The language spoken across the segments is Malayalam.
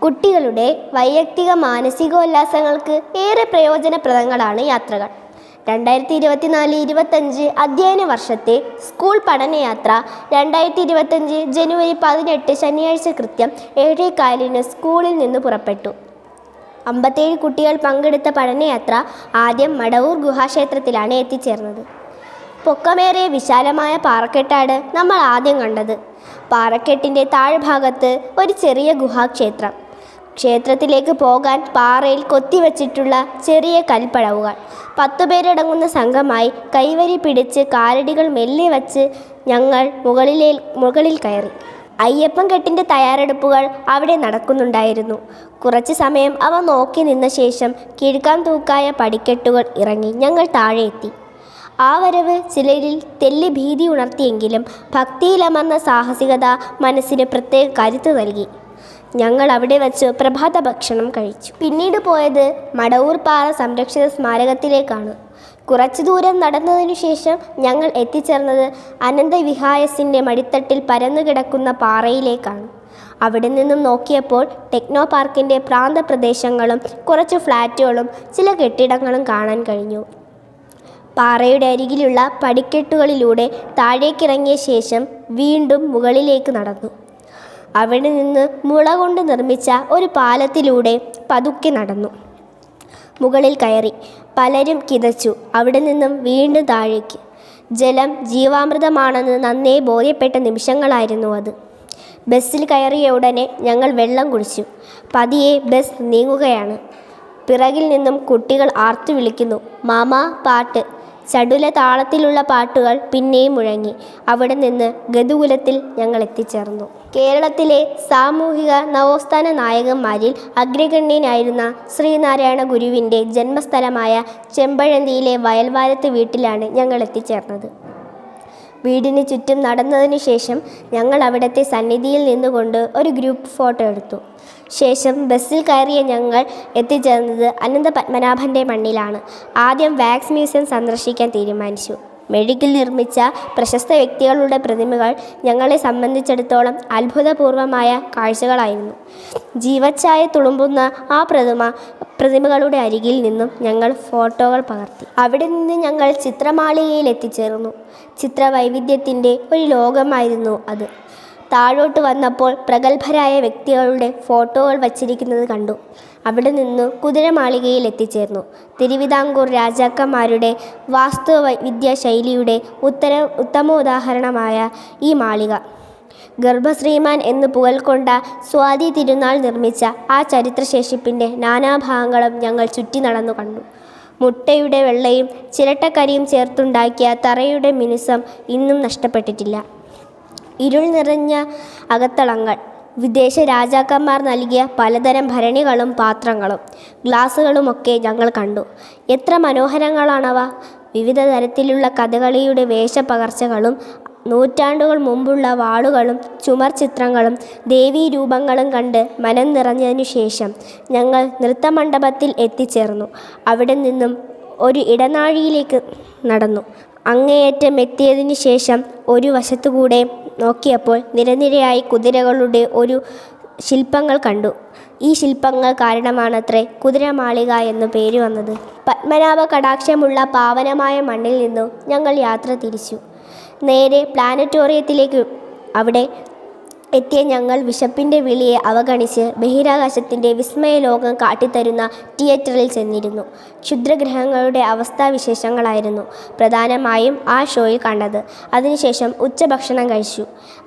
കുട്ടികളുടെ വൈയക്തിക മാനസികോല്ലാസങ്ങൾക്ക് ഏറെ പ്രയോജനപ്രദങ്ങളാണ് യാത്രകൾ. 2024-25 അധ്യയന വർഷത്തെ സ്കൂൾ പഠനയാത്ര 2025 ജനുവരി 18 ശനിയാഴ്ച കൃത്യം 7:15 സ്കൂളിൽ നിന്ന് പുറപ്പെട്ടു. 57 കുട്ടികൾ പങ്കെടുത്ത പഠനയാത്ര ആദ്യം മടവൂർ ഗുഹാക്ഷേത്രത്തിലാണ് എത്തിച്ചേർന്നത്. പൊക്കമേറിയ വിശാലമായ പാറക്കെട്ടാണ് നമ്മൾ ആദ്യം കണ്ടത്. പാറക്കെട്ടിൻ്റെ താഴ്ഭാഗത്ത് ഒരു ചെറിയ ഗുഹാക്ഷേത്രം. ക്ഷേത്രത്തിലേക്ക് പോകാൻ പാറയിൽ കൊത്തിവച്ചിട്ടുള്ള ചെറിയ കൽപ്പടവുകൾ. 10 പേരടങ്ങുന്ന സംഘമായി കൈവരി പിടിച്ച് കാലടികൾ മെല്ലെ വച്ച് ഞങ്ങൾ മുകളിൽ കയറി. അയ്യപ്പൻ കെട്ടിൻ്റെ തയ്യാറെടുപ്പുകൾ അവിടെ നടക്കുന്നുണ്ടായിരുന്നു. കുറച്ച് സമയം അവ നോക്കി നിന്ന ശേഷം കിഴുക്കാൻ തൂക്കായ പടിക്കെട്ടുകൾ ഇറങ്ങി ഞങ്ങൾ താഴെ എത്തി. ആ വരവ് ചിലരിൽ തെല്ലി ഭീതി ഉണർത്തിയെങ്കിലും ഭക്തിയിലമർന്ന സാഹസികത മനസ്സിന് പ്രത്യേക കരുത്ത് നൽകി. ഞങ്ങൾ അവിടെ വച്ച് പ്രഭാത ഭക്ഷണം കഴിച്ചു. പിന്നീട് പോയത് മടവൂർ പാറ സംരക്ഷിത സ്മാരകത്തിലേക്കാണ്. കുറച്ചു ദൂരം നടന്നതിനു ശേഷം ഞങ്ങൾ എത്തിച്ചേർന്നത് അനന്തവിഹായസിൻ്റെ മടിത്തട്ടിൽ പരന്നുകിടക്കുന്ന പാറയിലേക്കാണ്. അവിടെ നിന്നും നോക്കിയപ്പോൾ ടെക്നോ പാർക്കിൻ്റെ പ്രാന്തപ്രദേശങ്ങളും കുറച്ച് ഫ്ലാറ്റുകളും ചില കെട്ടിടങ്ങളും കാണാൻ കഴിഞ്ഞു. പാറയുടെ അരികിലുള്ള പടിക്കെട്ടുകളിലൂടെ താഴേക്കിറങ്ങിയ ശേഷം വീണ്ടും മുകളിലേക്ക് നടന്നു. അവിടെ നിന്ന് മുള കൊണ്ട് നിർമ്മിച്ച ഒരു പാലത്തിലൂടെ പതുക്കെ നടന്നു. മുകളിൽ കയറി. പലരും കിതച്ചു. അവിടെ നിന്നും വീണ്ടും താഴേക്ക്. ജലം ജീവാമൃതമാണെന്ന് നന്നേ ബോധ്യപ്പെട്ട നിമിഷങ്ങളായിരുന്നു അത്. ബസ്സിൽ കയറിയ ഉടനെ ഞങ്ങൾ വെള്ളം കുടിച്ചു. പതിയെ ബസ് നീങ്ങുകയാണ്. പിറകിൽ നിന്നും കുട്ടികൾ ആർത്തു വിളിക്കുന്നു, മാമാ പാട്ട്. ചടുല താളത്തിലുള്ള പാട്ടുകൾ പിന്നെയും മുഴങ്ങി. അവിടെ നിന്ന് ഗതുകുലത്തിൽ ഞങ്ങൾ എത്തിച്ചേർന്നു. കേരളത്തിലെ സാമൂഹിക നവോത്ഥാന നായകന്മാരിൽ അഗ്രഗണ്യനായിരുന്ന ശ്രീനാരായണ ഗുരുവിൻ്റെ ജന്മസ്ഥലമായ ചെമ്പഴന്തിയിലെ വയൽവാരത്ത് വീട്ടിലാണ് ഞങ്ങൾ എത്തിച്ചേർന്നത്. വീടിന് ചുറ്റും നടന്നതിനു ശേഷം ഞങ്ങൾ അവിടുത്തെ സന്നിധിയിൽ നിന്നുകൊണ്ട് ഒരു ഗ്രൂപ്പ് ഫോട്ടോ എടുത്തു. ശേഷം ബസ്സിൽ കയറിയ ഞങ്ങൾ എത്തിച്ചേർന്നത് അനന്തപത്മനാഭൻ്റെ മണ്ണിലാണ്. ആദ്യം വാക്സ് മ്യൂസിയം സന്ദർശിക്കാൻ തീരുമാനിച്ചു. മെഴുകിൽ നിർമ്മിച്ച പ്രശസ്ത വ്യക്തികളുടെ പ്രതിമകൾ ഞങ്ങളെ സംബന്ധിച്ചിടത്തോളം അത്ഭുതപൂർവമായ കാഴ്ചകളായിരുന്നു. ജീവച്ഛായ തുളുമ്പുന്ന ആ പ്രതിമകളുടെ അരികിൽ നിന്നും ഞങ്ങൾ ഫോട്ടോകൾ പകർത്തി. അവിടെ നിന്ന് ഞങ്ങൾ ചിത്രമാളികയിൽ എത്തിച്ചേർന്നു. ചിത്രവൈവിധ്യത്തിൻ്റെ ഒരു ലോകമായിരുന്നു അത്. താഴോട്ട് വന്നപ്പോൾ പ്രഗത്ഭരായ വ്യക്തികളുടെ ഫോട്ടോകൾ വച്ചിരിക്കുന്നത് കണ്ടു. അവിടെ നിന്ന് കുതിരമാളികയിൽ എത്തിച്ചേർന്നു. തിരുവിതാംകൂർ രാജാക്കന്മാരുടെ വാസ്തുവിദ്യാ ശൈലിയുടെ ഉത്തമോദാഹരണമായ ഈ മാളിക, ഗർഭശ്രീമാൻ എന്ന് പുകൾക്കൊണ്ട സ്വാതി തിരുനാൾ നിർമ്മിച്ച ആ ചരിത്രശേഷിപ്പിൻ്റെ നാനാഭാഗങ്ങളും ഞങ്ങൾ ചുറ്റി നടന്നു കണ്ടു. മുട്ടയുടെ വെള്ളയും ചിരട്ടക്കരിയും ചേർത്തുണ്ടാക്കിയ തറയുടെ മിനുസം ഇന്നും നഷ്ടപ്പെട്ടിട്ടില്ല. ഇരുൾ നിറഞ്ഞ അകത്തളങ്ങൾ, വിദേശ രാജാക്കന്മാർ നൽകിയ പലതരം ഭരണികളും പാത്രങ്ങളും ഗ്ലാസുകളുമൊക്കെ ഞങ്ങൾ കണ്ടു. എത്ര മനോഹരങ്ങളാണവ! വിവിധ തരത്തിലുള്ള കഥകളിയുടെ വേഷപ്പകർച്ചകളും നൂറ്റാണ്ടുകൾ മുമ്പുള്ള വാളുകളും ചുമർ ചിത്രങ്ങളും ദേവീരൂപങ്ങളും കണ്ട് മനം നിറഞ്ഞതിനു ശേഷം ഞങ്ങൾ നൃത്തമണ്ഡപത്തിൽ എത്തിച്ചേർന്നു. അവിടെ നിന്നും ഒരു ഇടനാഴിയിലേക്ക് നടന്നു. അങ്ങേയറ്റം എത്തിയതിനു ശേഷം ഒരു വശത്തുകൂടെ നോക്കിയപ്പോൾ നിരനിരയായി കുതിരകളുടെ ഒരു ശില്പങ്ങൾ കണ്ടു. ഈ ശില്പങ്ങൾ കാരണമാണത്രേ കുതിരമാളിക എന്നു പേര് വന്നത്. പത്മനാഭ കടാക്ഷമുള്ള പാവനമായ മണ്ണിൽ നിന്നും ഞങ്ങൾ യാത്ര തിരിച്ചു. നേരെ പ്ലാനറ്റോറിയത്തിലേക്ക്. അവിടെ എത്തിയ ഞങ്ങൾ വിശപ്പിൻ്റെ വിളിയെ അവഗണിച്ച് ബഹിരാകാശത്തിൻ്റെ വിസ്മയ ലോകം കാട്ടിത്തരുന്ന തിയേറ്ററിൽ ചെന്നിരുന്നു. ക്ഷുദ്രഗ്രഹങ്ങളുടെ അവസ്ഥാവിശേഷങ്ങളായിരുന്നു പ്രധാനമായും ആ ഷോയിൽ കണ്ടത്. അതിനുശേഷം ഉച്ചഭക്ഷണം കഴിച്ചു.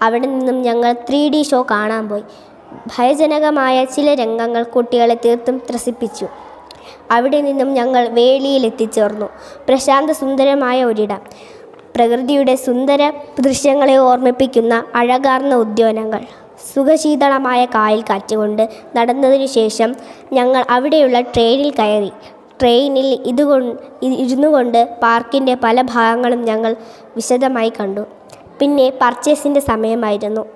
അവിടെ നിന്നും ഞങ്ങൾ 3D ഷോ കാണാൻ പോയി. ഭയജനകമായ ചില രംഗങ്ങൾ കുട്ടികളെ തീർത്തും ത്രസിപ്പിച്ചു. അവിടെ നിന്നും ഞങ്ങൾ വേളിയിൽ എത്തിച്ചേർന്നു. പ്രശാന്ത സുന്ദരമായ ഒരിടം. പ്രകൃതിയുടെ സുന്ദര ദൃശ്യങ്ങളെ ഓർമ്മിപ്പിക്കുന്ന അഴകാർന്ന ഉദ്യാനങ്ങൾ. സുഖശീതളമായ കായൽ കാറ്റുകൊണ്ട് നടന്നതിനു ശേഷം ഞങ്ങൾ അവിടെയുള്ള ട്രെയിനിൽ കയറി. ട്രെയിനിൽ ഇരുന്നു കൊണ്ട് പാർക്കിൻ്റെ പല ഭാഗങ്ങളും ഞങ്ങൾ വിശദമായി കണ്ടു. പിന്നെ പർച്ചേസിൻ്റെ സമയമായിരുന്നു.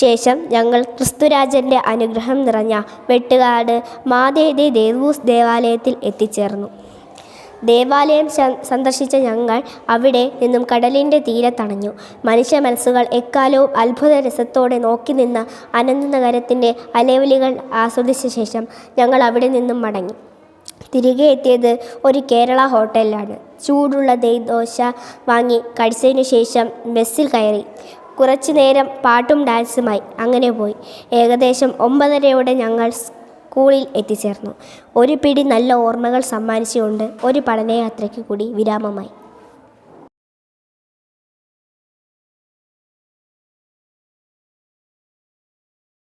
ശേഷം ഞങ്ങൾ ക്രിസ്തുരാജൻ്റെ അനുഗ്രഹം നിറഞ്ഞ വെട്ടുകാട് മാതേദേ ദേവൂസ് ദേവാലയത്തിൽ എത്തിച്ചേർന്നു. ദേവാലയം സന്ദർശിച്ച ഞങ്ങൾ അവിടെ നിന്നും കടലിൻ്റെ തീരത്തണഞ്ഞു. മനുഷ്യ മനസ്സുകൾ എക്കാലവും അത്ഭുത രസത്തോടെ നോക്കി നിന്ന അനന്തനഗരത്തിൻ്റെ അലവിളികൾ ആസ്വദിച്ച ശേഷം ഞങ്ങൾ അവിടെ നിന്നും മടങ്ങി. തിരികെ എത്തിയത് ഒരു കേരള ഹോട്ടലിലാണ്. ചൂടുള്ള ദോശ വാങ്ങി കഴിച്ചതിനു ശേഷം ബസ്സിൽ കയറി. കുറച്ചു നേരം പാട്ടും ഡാൻസുമായി അങ്ങനെ പോയി. ഏകദേശം 9:30 ഞങ്ങൾ സ്കൂളിൽ എത്തിച്ചേർന്നു. ഒരു പിടി നല്ല ഓർമ്മകൾ സമ്മാനിച്ചുകൊണ്ട് ഒരു പഠനയാത്രയ്ക്ക് കൂടി വിരാമമായി.